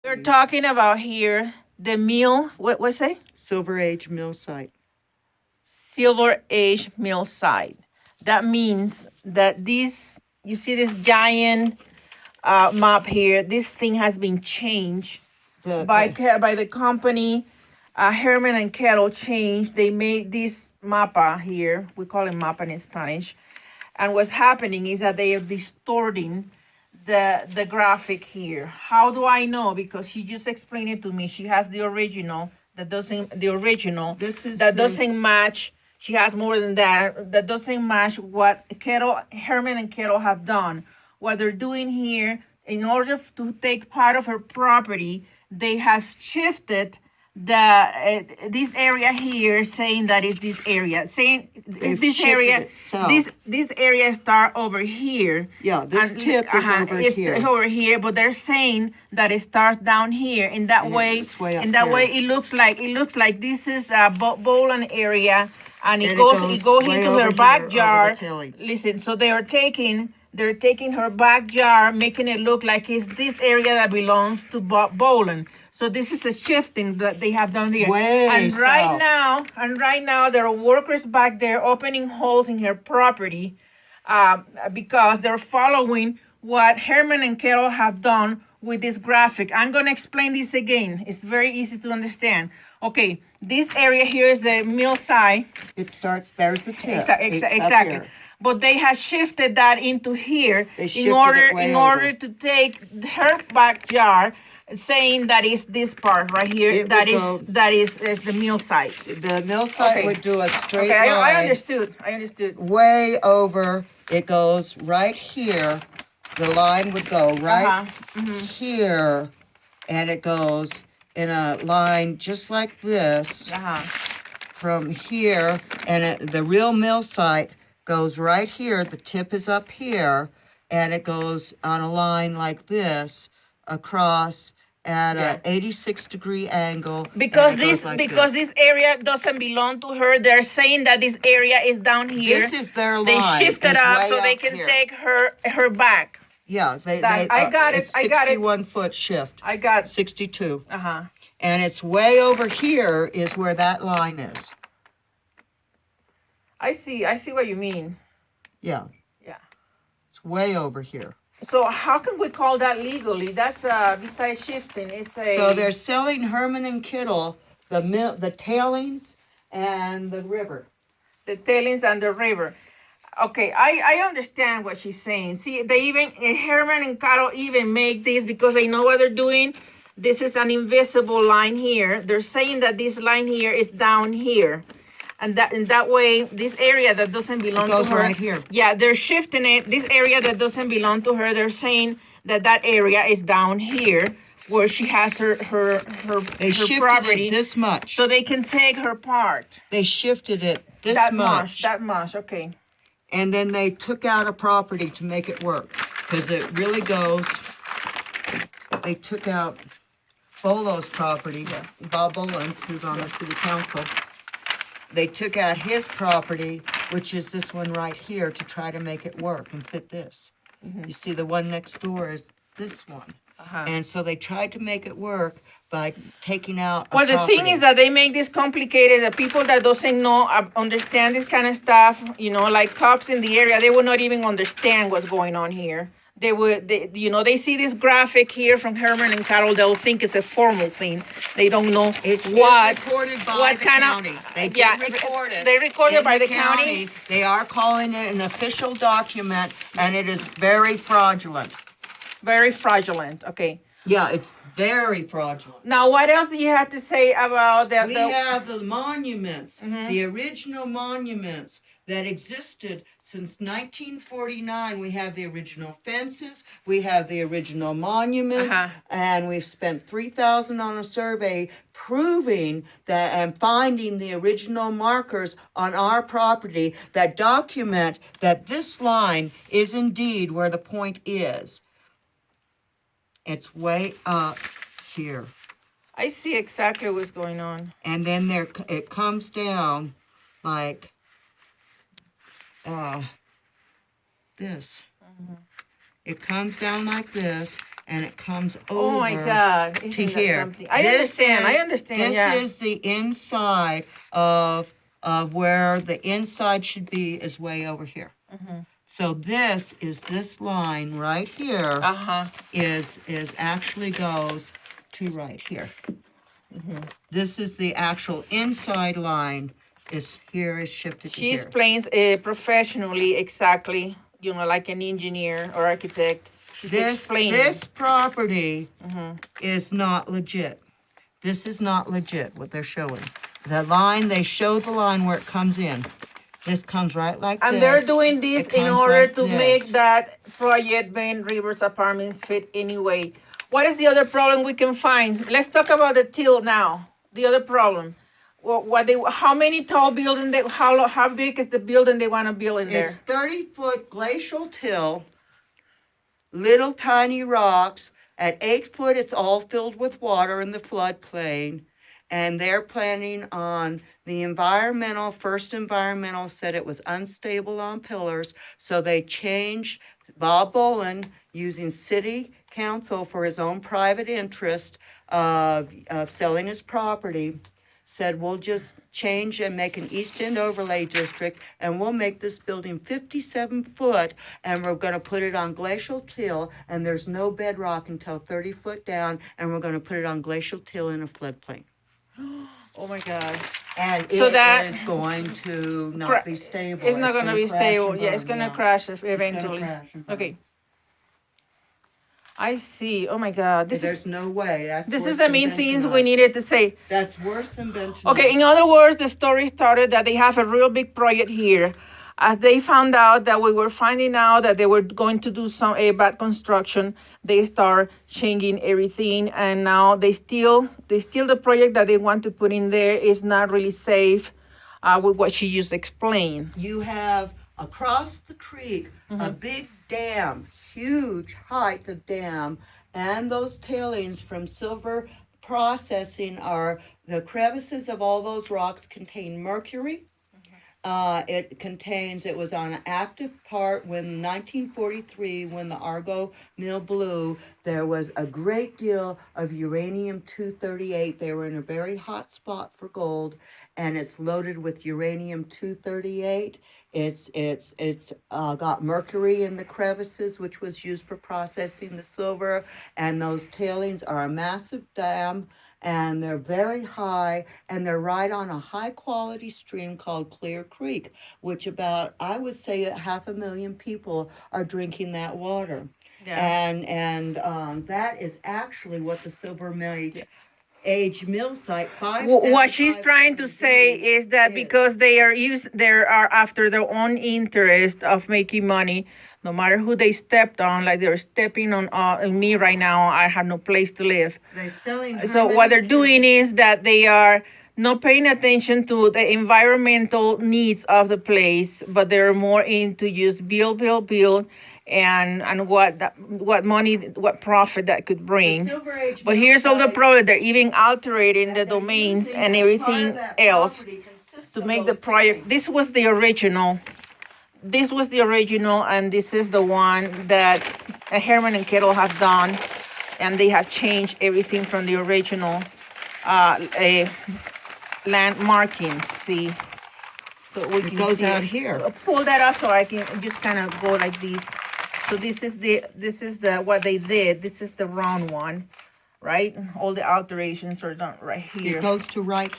We're talking about here the mill, what's it? Silver Age mill site. Silver Age mill site. That means that this, you see this giant map here, this thing has been changed by the company. Herman and Kettle changed. They made this mapa here. We call it mapa in Spanish. And what's happening is that they are distorting the graphic here. How do I know? Because she just explained it to me. She has the original that doesn't doesn't match. She has more than that doesn't match what Herman and Kettle have done. What they're doing here, in order to take part of her property, they has shifted this area here, saying that is this area, saying is this area, this area start over here. Yeah, this tip is over here, but they're saying that it starts down here. In that way, it looks like this is a bowling area, and it goes into her backyard. Listen, so they're taking her backyard, making it look like it's this area that belongs to bowling. So this is a shifting that they have done here. Right now, there are workers back there opening holes in her property because they're following what Herman and Kettle have done with this graphic. I'm going to explain this again. It's very easy to understand. Okay, this area here is the mill site. It starts, there's the tip. Exactly. But they have shifted that into here in order to take her backyard, saying that is this part right here. That is the mill site. The mill site would do a straight line. I understood. Way over. It goes right here. The line would go right here, and it goes in a line just like this from here, and the real mill site goes right here. The tip is up here, and it goes on a line like this across at an 86-degree angle. Because this area doesn't belong to her. They're saying that this area is down here. This is their line. They shifted up so they can take her back. Yeah, I got it. It's 61-foot shift. I got 62. And it's way over here is where that line is. I see what you mean. Yeah. It's way over here. So how can we call that legally? That's besides shifting. So they're selling Herman and Kettle the tailings and the river. The tailings and the river. Okay, I understand what she's saying. See, Herman and Kettle even make this because they know what they're doing. This is an invisible line here. They're saying that this line here is down here. And that way, this area that doesn't belong to her. Right here. Yeah, they're shifting it. This area that doesn't belong to her, they're saying that area is down here where she has her property. It this much. So they can take her part. They shifted it that much. That much, okay. And then they took out a property to make it work. Because it really goes, they took out Bolo's property, Bob Boland's, who's on the city council. They took out his property, which is this one right here, to try to make it work and fit this. You see, the one next door is this one. And so they tried to make it work by taking out Well, the thing is that they make this complicated. The people that doesn't know, understand this kind of stuff, like cops in the area, they will not even understand what's going on here. They see this graphic here from Herman and Kettle, they'll think it's a formal thing. They don't know it's recorded by the county. They record it. They recorded by the county. They are calling it an official document, and it is very fraudulent. Very fraudulent, okay. Yeah, it's very fraudulent. Now, what else do you have to say about that? We have the monuments, the original monuments that existed since 1949. We have the original fences, we have the original monuments, and we've spent $3,000 on a survey proving that and finding the original markers on our property that document that this line is indeed where the point is. It's way up here. I see exactly what's going on. And then it comes down like this. It comes down like this, and it comes Oh my over God. to Isn't that here. something? I understand, This yeah. is the inside of where the inside should be is way over here. So this is this line right here is actually goes to right here. This is the actual inside line is here is shifted to She here. explains professionally exactly, you know, like an engineer or architect. She's explaining. This property is not legit. This is not legit, what they're showing. The line, they show the line where it comes in. This comes right like this. And they're doing this It in comes order like to this. make that project, Ben Rivers Apartments, fit anyway. What is the other problem we can find? Let's talk about the till now. The other problem. How many tall building how big is the building they want to build in there? It's 30-foot glacial till, little tiny rocks. At 8 foot, it's all filled with water in the floodplain. And they're planning on the first environmental said it was unstable on pillars. So they changed Bob Bolin using city council for his own private interest of selling his property. Said we'll just change and make an East End overlay district, and we'll make this building 57 foot, and we're going to put it on glacial till, and there's no bedrock until 30 foot down, and we're going to put it on glacial till in a floodplain. Oh my God. And So it that is going to not be stable. It's not going to be crash stable. and Yeah, it's burn, going to crash eventually. It's gonna crash and burn. Okay. I see. Oh my God. There's no way. This worse is the than main things bentonite. we needed to say. That's worse than bentonite. Okay, in other words, the story started that they have a real big project here. As they found out that we were finding out that they were going to do some bad construction, they start changing everything, and now they still the project that they want to put in there is not really safe with what she just explained. You have across the creek a big dam, huge height of dam, and those tailings from silver processing are the crevices of all those rocks contain mercury. It was on an active part when 1943, when the Argo mill blew, there was a great deal of uranium-238. They were in a very hot spot for gold, and it's loaded with uranium-238. It's got mercury in the crevices, which was used for processing the silver, and those tailings are a massive dam, and they're very high, and they're right on a high-quality stream called Clear Creek, which I would say 500,000 people are drinking that water. Yeah. And that is actually what the Silver Age mill site. What she's trying to say is that because they are after their own interest of making money, no matter who they stepped on, like they're stepping on me right now, I have no place to live. They're selling Herman. So what they're doing is that they are not paying attention to the environmental needs of the place, but they're more into just build, and what money, what profit that could bring. But here's all the problem: they're even altering the domains and everything else to make the project. This was the original, and this is the one that Herman and Kettle have done, and they have changed everything from the original land markings. See, so we can goes see out here. Pull that up so I can just kind of go like this. So this is the what they did. This is the round one, right? All the alterations are done right here. It goes to right